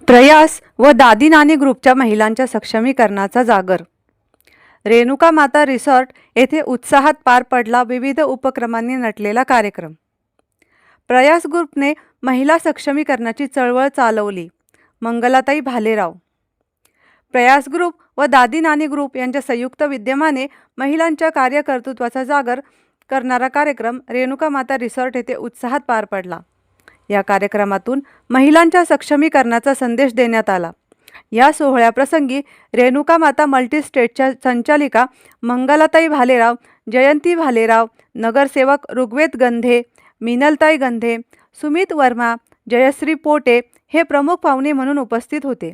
प्रयास व दादी नानी ग्रुपच्या महिलांच्या सक्षमीकरणाचा जागर. रेणुका माता रिसॉर्ट येथे उत्साहात पार पडला विविध उपक्रमांनी नटलेला कार्यक्रम. प्रयास ग्रुपने महिला सक्षमीकरणाची चळवळ चालवली. मंगलाताई भालेराव. प्रयास ग्रुप व दादी नानी ग्रुप यांच्या संयुक्त विद्यमाने महिलांच्या कार्यकर्तृत्वाचा जागर करणारा कार्यक्रम रेणुका माता रिसॉर्ट येथे उत्साहात पार पडला. या कार्यक्रमातून महिलांच्या सक्षमीकरणाचा संदेश देण्यात आला. या सोहळ्याप्रसंगी रेणुका माता मल्टीस्टेटच्या संचालिका मंगलाताई भालेराव, जयंती भालेराव, नगरसेवक ऋग्वेद गंधे, मिनलताई गंधे, सुमित वर्मा, जयश्री पोटे हे प्रमुख पाहुणे म्हणून उपस्थित होते.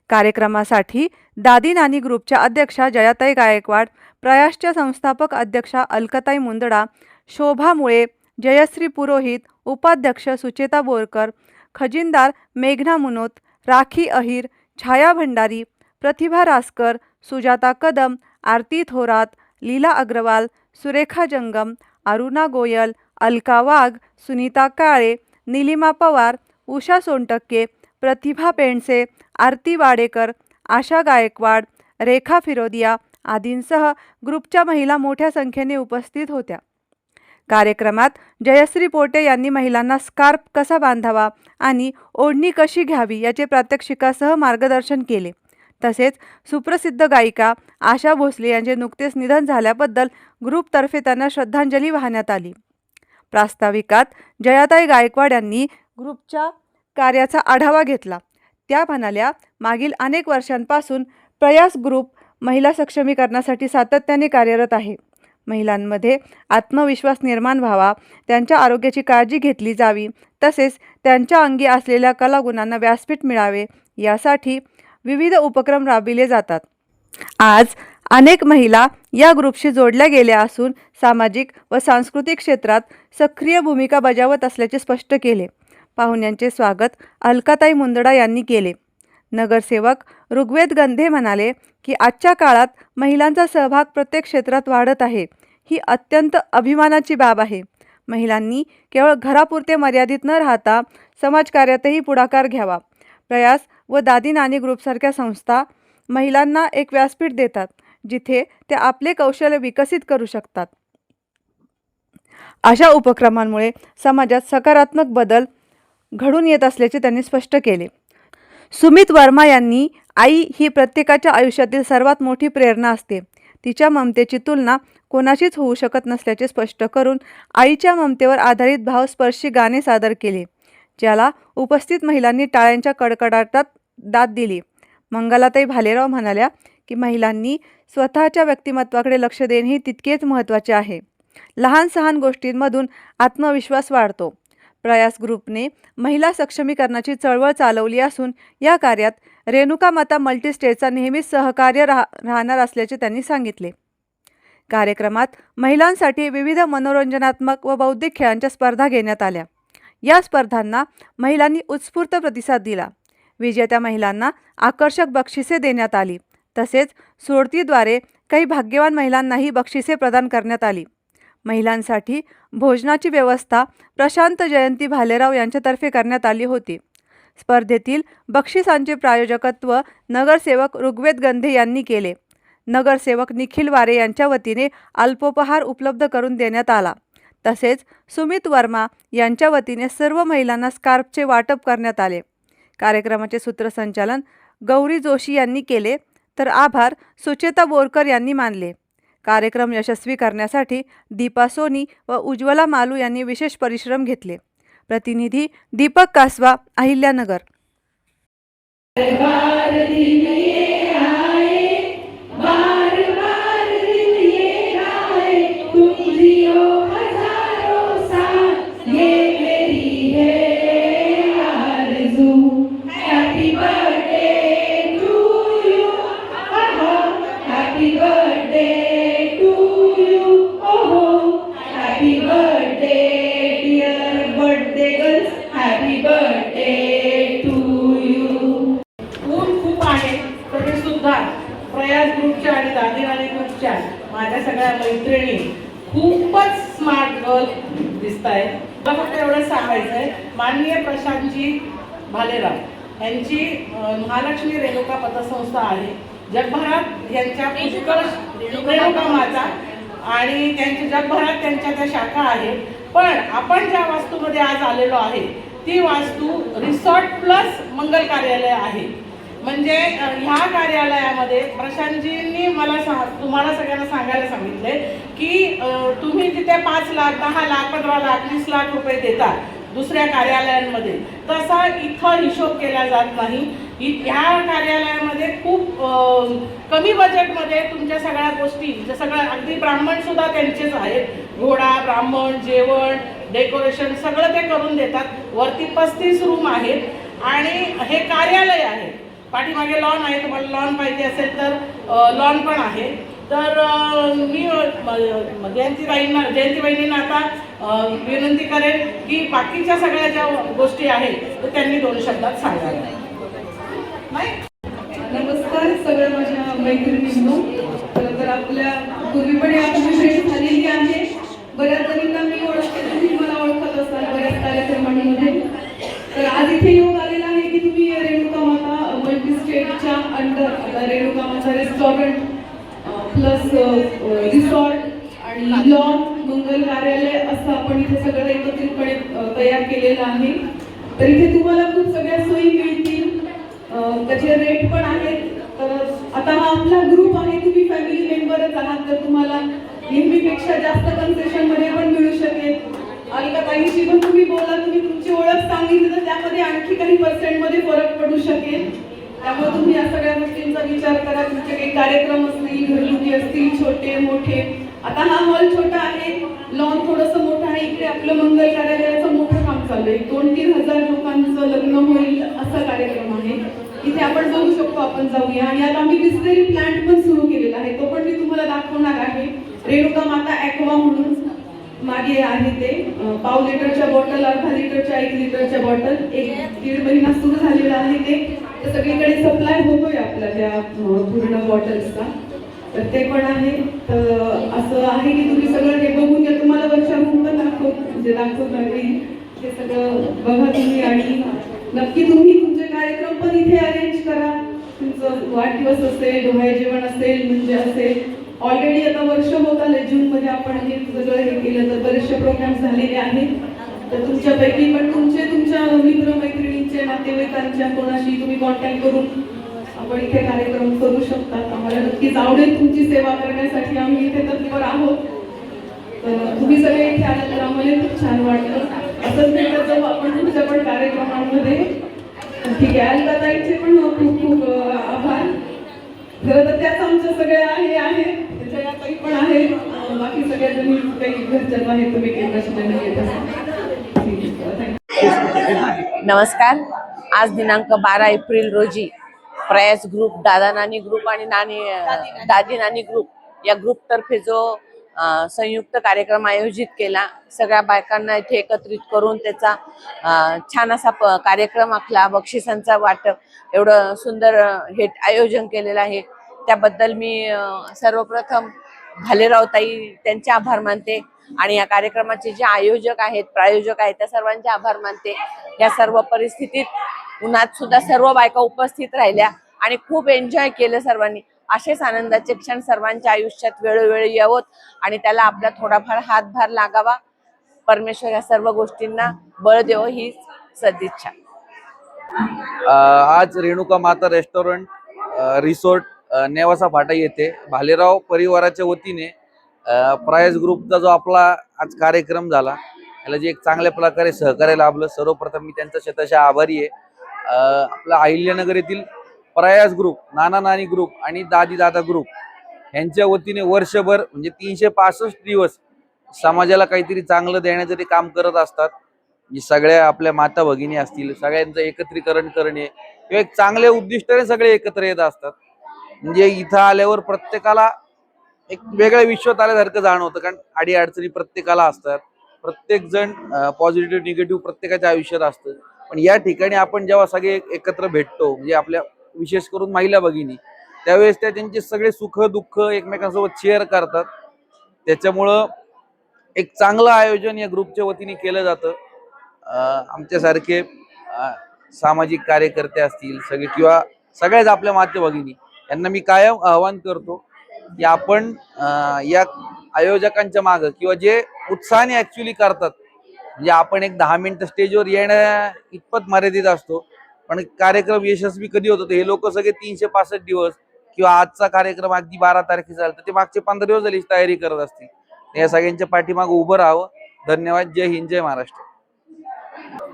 कार्यक्रमासाठी दादी नानी ग्रुपच्या अध्यक्षा जयाताई गायकवाड, प्रयासच्या संस्थापक अध्यक्षा अलकाताई मुंदडा, शोभा मुळे, जयश्री पुरोहित, उपाध्यक्ष सुचेता बोरकर, खजिनदार मेघना मुनोत, राखी अहिर, छाया भंडारी, प्रतिभा रासकर, सुजाता कदम, आरती थोरात, लीला अग्रवाल, सुरेखा जंगम, अरुणा गोयल, अलका वाघ, सुनीता काळे, निलिमा पवार, उषा सोनटक्के, प्रतिभा पेंडसे, आरती वाडेकर, आशा गायकवाड, रेखा फिरोदिया आदींसह ग्रुपच्या महिला मोठ्या संख्येने उपस्थित होत्या. कार्यक्रमात जयश्री पोटे यांनी महिलांना स्कार्फ कसा बांधावा आणि ओढणी कशी घ्यावी याचे प्रात्यक्षिकासह मार्गदर्शन केले. तसेच सुप्रसिद्ध गायिका आशा भोसले यांचे नुकतेच निधन झाल्याबद्दल ग्रुपतर्फे त्यांना श्रद्धांजली वाहण्यात आली. प्रास्ताविकात जयाताई गायकवाड यांनी ग्रुपच्या कार्याचा आढावा घेतला. त्या म्हणाल्या, मागील अनेक वर्षांपासून प्रयास ग्रुप महिला सक्षमीकरणासाठी सातत्याने कार्यरत आहे. महिलांमध्ये आत्मविश्वास निर्माण व्हावा, त्यांच्या आरोग्याची काळजी घेतली जावी, तसेच त्यांच्या अंगी असलेल्या कलागुणांना व्यासपीठ मिळावे यासाठी विविध उपक्रम राबविले जातात. आज अनेक महिला या ग्रुपशी जोडल्या गेल्या असून सामाजिक व सांस्कृतिक क्षेत्रात सक्रिय भूमिका बजावत असल्याचे स्पष्ट केले. पाहुण्यांचे स्वागत अलकाताई मुंदडा यांनी केले. नगरसेवक ऋग्वेद गंधे म्हणाले की आजच्या काळात महिलांचा सहभाग प्रत्येक क्षेत्रात वाढत आहे. ही अत्यंत अभिमानाची बाब आहे. महिलांनी केवळ घरापुरते मर्यादित न राहता समाजकार्यातही पुढाकार घ्यावा. प्रयास व दादी नानी ग्रुपसारख्या संस्था महिलांना एक व्यासपीठ देतात जिथे ते आपले कौशल्य विकसित करू शकतात. अशा उपक्रमांमुळे समाजात सकारात्मक बदल घडून येत असल्याचे त्यांनी स्पष्ट केले. सुमित वर्मा यांनी आई ही प्रत्येकाच्या आयुष्यातील सर्वात मोठी प्रेरणा असते. तिच्या ममतेची तुलना कोणाशीच होऊ शकत नसल्याचे स्पष्ट करून आईच्या ममतेवर आधारित भावस्पर्शी गाणे सादर केले, ज्याला उपस्थित महिलांनी टाळ्यांच्या कडकडाटात दाद दिली. मंगलाताई भालेराव म्हणाल्या की महिलांनी स्वतःच्या व्यक्तिमत्वाकडे लक्ष देणेही तितकेच महत्त्वाचे आहे. लहान सहान गोष्टींमधून आत्मविश्वास वाढतो. प्रयास ग्रुपने महिला सक्षमीकरणाची चळवळ चालवली असून या कार्यात रेणुका माता मल्टीस्टेटचा नेहमीच सहकार्य राहणार असल्याचे त्यांनी सांगितले. कार्यक्रमात महिलांसाठी विविध मनोरंजनात्मक व बौद्धिक खेळांच्या स्पर्धा घेण्यात आल्या. या स्पर्धांना महिलांनी उत्स्फूर्त प्रतिसाद दिला. विजेत्या महिलांना आकर्षक बक्षिसे देण्यात आली. तसेच सोडतीद्वारे काही भाग्यवान महिलांनाही बक्षिसे प्रदान करण्यात आली. महिलांसाठी भोजनाची व्यवस्था प्रशांत जयंती भालेराव यांच्यातर्फे करण्यात आली होती. स्पर्धेतील बक्षिसांचे प्रायोजकत्व नगरसेवक ऋग्वेद गंधे यांनी केले. नगरसेवक निखिल वारे यांच्या वतीने अल्पोपहार उपलब्ध करून देण्यात आला. तसेच सुमित वर्मा यांच्या वतीने सर्व महिलांना स्कार्फचे वाटप करण्यात आले. कार्यक्रमाचे सूत्रसंचालन गौरी जोशी यांनी केले तर आभार सुचेता बोरकर यांनी मानले. कार्यक्रम यशस्वी करण्यासाठी दीपा सोनी व उज्ज्वला मालू यांनी विशेष परिश्रम घेतले. प्रतिनिधी दीपक कासवा, अहिल्यानगर. प्रयास ग्रुपच्या आणि दादी नानी ग्रुपच्या माझ्या सगळ्या मैत्रिणी खूपच स्मार्ट गर्ल दिसत आहेत. मला फक्त एवढं सांगायचं आहे, माननीय प्रशांतजी भालेराव यांची महालक्ष्मी रेणुका पतसंस्था आहे. जगभरात यांच्या पुष्कळ रेणुका माता आणि त्यांच्या जगभरात त्यांच्या त्या शाखा आहेत. पण आपण ज्या वास्तूमध्ये आज आलेलो आहे ती वास्तू रिसॉर्ट प्लस मंगल कार्यालय आहे. म्हणजे ह्या कार्यालयामध्ये प्रशांतजींनी मला तुम्हाला सगळ्यांना सांगायला सांगितले की तुम्ही तिथे 5 लाख 10 लाख 15 लाख 20 लाख रुपये देता दुसऱ्या कार्यालयांमध्ये, तसा इथं हिशोब केला जात नाही. ह्या कार्यालयामध्ये खूप कमी बजेटमध्ये तुमच्या सगळ्या गोष्टी, सगळं अगदी ब्राह्मण सुद्धा त्यांचेच आहेत. घोडा, ब्राह्मण, जेवण, डेकोरेशन सगळं ते करून देतात. वरती 35 रूम आहेत आणि हे कार्यालय आहे. पाठीमागे लॉन आहे, तुम्हाला लॉन पाहिजे असेल तर लॉन पण आहे. तर मी जयंतीबाईंना आता विनंती करेन की बाकीच्या सगळ्या ज्या गोष्टी आहेत तर त्यांनी 2 शब्दात सांगाव्या. नमस्कार सगळ्या माझ्या मैत्रिणींनो. तर आपल्या पूर्वी पण या विषयी झालेली आहे. बऱ्याच जणींना मी ओळखते, तुम्ही मला ओळखत असाल बऱ्याच कार्यक्रमांमध्ये. तर आज इथे येऊन आलेला आहे की तुम्ही रेणुका माता मल्टी स्टेटच्या अंडर आता रेणुका माता रेस्टॉरंट प्लस रिसॉर्ट आणि लॉन मंगल कार्यालय असं आपण इथे सगळं एकत्रितपणे तयार केलेलं आहे. तर इथे तुम्हाला खूप सगळ्या सोयी मिळतील, त्याचे रेट पण आहेत. तर आता हा आपला ग्रुप आहे, तुम्ही फॅमिली मेंबरच आहात, तर तुम्हाला नेहमीपेक्षा जास्त कन्सेशन मध्ये पण मिळू शकेल. अलकाताईंशी पण तुम्ही बोला, तुम्ही तुमची ओळख सांगितली तर त्यामध्ये आणखी काही % मध्ये फरक पडू शकेल. त्यामुळे तुम्ही या सगळ्या गोष्टींचा विचार करा. तुमचे काही कार्यक्रम असतील, घरगुती असतील, छोटे मोठे. आता हा हॉल छोटा आहे, लॉन थोडंसं मोठं आहे. इकडे आपलं मंगल कार्यालयाचं मोठं काम चालू आहे. 2-3 हजार लोकांचं लग्न होईल असा कार्यक्रम आहे. इथे आपण बघू शकतो, आपण जाऊया. आणि आता आम्ही बिस्लरी प्लांट पण सुरू केलेला आहे, तो पण मी तुम्हाला दाखवणार आहे. रेणुका माता ॲक्वा म्हणून मागे आहे ते. 1.5 लिटरच्या बॉटल, अर्धा लिटरच्या, 1 लिटरच्या बॉटल 1-1.5 महिना सुरू झालेला आहे. ते सगळीकडे सप्लाय होतोय आपल्या त्या पूर्ण बॉटल्सचा. तर ते पण आहे. तर असं आहे की तुम्ही सगळं हे बघून घ्या. तुम्हाला वरच्या रूम पण दाखवत नाही, हे सगळं बघा तुम्ही. आणि नक्की तुम्ही तुमचे कार्यक्रम पण इथे अरेंज करा. तुमचं वाढदिवस असेल, डोहाळे जेवण असेल, म्हणजे असेल. ऑलरेडी आता वर्ष होत आले, जूनमध्ये आपण हे सगळं हे केलं, तर बरेचसे प्रोग्राम झालेले आहेत. तर तुमच्यापैकी पण तुमच्या मित्र मैत्रिणींचे, नातेवाईकांच्या कोणाशी तुम्ही कॉन्टॅक्ट करून आपण इथे कार्यक्रम करू शकतात. आम्हाला नक्कीच आवडेल तुमची सेवा करण्यासाठी, आम्ही इथे तत्पर आहोत. तर तुम्ही सगळे इथे आले तर आम्हाला खूप छान वाटतं. असंच भेटत जाऊ आपण तुमच्या पण कार्यक्रमांमध्ये. ठीक आहे, अलकाताईंचे पण खूप खूप आभार. खरं तर त्याच आमच्या सगळ्या आहे जयाताई पण आहे. बाकी सगळ्या जणी काही घरच्या आहेत, तुम्ही केंद्राशी येत असाल. नमस्कार. आज दिनांक 12 एप्रिल रोजी प्रयास ग्रुप, दादा नानी ग्रुप आणि दादी नानी ग्रुप या ग्रुपतर्फे जो संयुक्त कार्यक्रम आयोजित केला, सगळ्या बायकांना इथे एकत्रित करून त्याचा छान असा कार्यक्रम आखला. बक्षिसांचा वाटप, एवढं सुंदर हे आयोजन केलेलं आहे. त्याबद्दल मी सर्वप्रथम भालेरावताई त्यांचे आभार मानते आणि या कार्यक्रमाचे जे आयोजक आहेत, प्रायोजक आहेत, त्या सर्वांचे आभार मानते. या सर्व परिस्थितीत उन्हात सुद्धा सर्व बायका उपस्थित राहिल्या आणि खूप एन्जॉय केलं सर्वांनी. असेच आनंदाचे क्षण सर्वांच्या आयुष्यात वेळोवेळी यावत आणि त्याला आपला थोडाफार हातभार लागावा. परमेश्वर या सर्व गोष्टींना बळ देव ही सदिच्छा. आज रेणुका माता रेस्टॉरंट रिसॉर्ट नेवासा फाटा येथे भालेराव परिवाराच्या वतीने प्रायस ग्रुपचा जो आपला आज कार्यक्रम झाला, याला जे एक चांगल्या प्रकारे सहकार्य लाभलं, सर्वप्रथम मी त्यांचा शतशः आभारी आहे. आपला अहिल्यानगर येथील प्रयास ग्रुप, नाना नानी ग्रुप आणि दादी दादा ग्रुप यांच्या वतीने वर्षभर म्हणजे 365 दिवस समाजाला काहीतरी चांगलं देण्याचं ते काम करत असतात. सगळ्या आपल्या माता भगिनी असतील, सगळ्यांचं एकत्रीकरण करणे किंवा एक चांगल्या उद्दिष्टाने सगळे एकत्र येत असतात. म्हणजे इथं आल्यावर प्रत्येकाला एक वेगळ्या विश्वात आल्यासारखं जाणवतं, कारण अडीअडचणी प्रत्येकाला असतात. प्रत्येक जण पॉझिटिव्ह निगेटिव्ह प्रत्येकाच्या आयुष्यात असतं. पण या ठिकाणी आपण जेव्हा सगळे एकत्र भेटतो, म्हणजे आपल्या विशेष करून महिला भगिनी, त्यावेळेस त्या त्यांचे सगळे सुख दुःख एकमेकांसोबत शेअर करतात. त्याच्यामुळं एक चांगलं आयोजन या ग्रुपच्या वतीने केलं जातं. आमच्यासारखे सामाजिक कार्यकर्ते असतील सगळे किंवा सगळ्याच आपल्या माते भगिनी यांना मी कायम आवाहन करतो की आपण या आयोजकांच्या मागं किंवा जे उत्साहाने ऍक्च्युली करतात, म्हणजे आपण एक 10 मिनिटं स्टेजवर येण्या इतपत मर्यादित असतो, पण कार्यक्रम यशस्वी कधी होतो हे लोक सगळे 365 दिवस किंवा आजचा कार्यक्रम अगदी 12 तारखेचा झाला तर ते मागचे 15 दिवस झाली तयारी करत असतील। या सगळ्यांच्या पाठीमागे उभं राहावं। धन्यवाद। जय हिंद, जय महाराष्ट्र।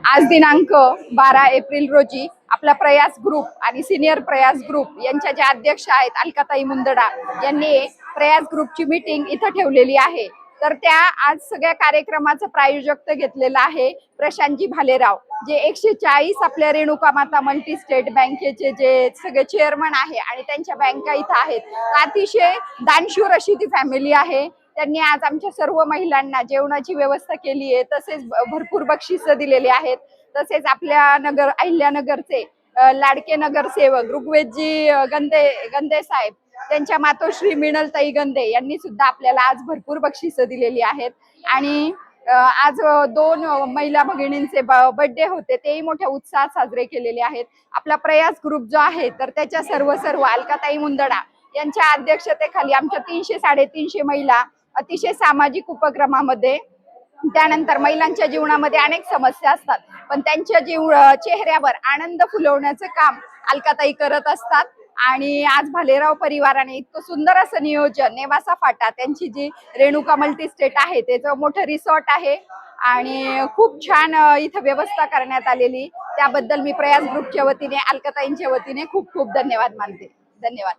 आज दिनांक 12 एप्रिल रोजी आपला प्रयास ग्रुप आणि सिनियर प्रयास ग्रुप यांच्या ज्या अध्यक्ष आहेत अलकाताई मुंदडा यांनी प्रयास ग्रुपची मीटिंग इथं ठेवलेली आहे। तर त्या आज सगळ्या कार्यक्रमाचं प्रायोजकत्व घेतलेलं आहे प्रशांतजी भालेराव, जे 140 आपल्या रेणुका माता मल्टी स्टेट बँकेचे जे सगळे चेअरमन आहे आणि त्यांच्या बँका इथं आहेत। अतिशय दानशूर अशी ती फॅमिली आहे। त्यांनी आज आमच्या सर्व महिलांना जेवणाची व्यवस्था केली आहे, तसेच भरपूर बक्षिसं दिलेली आहेत। तसेच आपल्या अहिल्यानगरचे लाडके नगरसेवक ऋग्वेदजी गंदे साहेब, त्यांच्या मातोश्री मिनलताई गंदे यांनी सुद्धा आपल्याला आज भरपूर बक्षिसं दिलेली आहेत। आणि आज 2 महिला भगिनींचे बर्थडे होते, तेही मोठ्या उत्साहात साजरे केलेले आहेत। आपला प्रयास ग्रुप जो आहे तर त्याच्या सर्व अलकाताई मुंदडा यांच्या अध्यक्षतेखाली आमच्या 300-350 महिला अतिशय सामाजिक उपक्रमामध्ये, त्यानंतर महिलांच्या जीवनामध्ये अनेक समस्या असतात पण त्यांच्या चेहऱ्यावर आनंद फुलवण्याचं काम अलकाताई करत असतात। आणि आज भालेराव परिवाराने इतकं सुंदर असं नियोजन, नेवासा फाटा त्यांची जी रेणुका मल्टी स्टेट आहे त्याचं मोठं रिसॉर्ट आहे आणि खूप छान इथं व्यवस्था करण्यात आलेली, त्याबद्दल मी प्रयास ग्रुपच्या वतीने अलकाताईंच्या वतीने खूप खूप धन्यवाद मानते। धन्यवाद।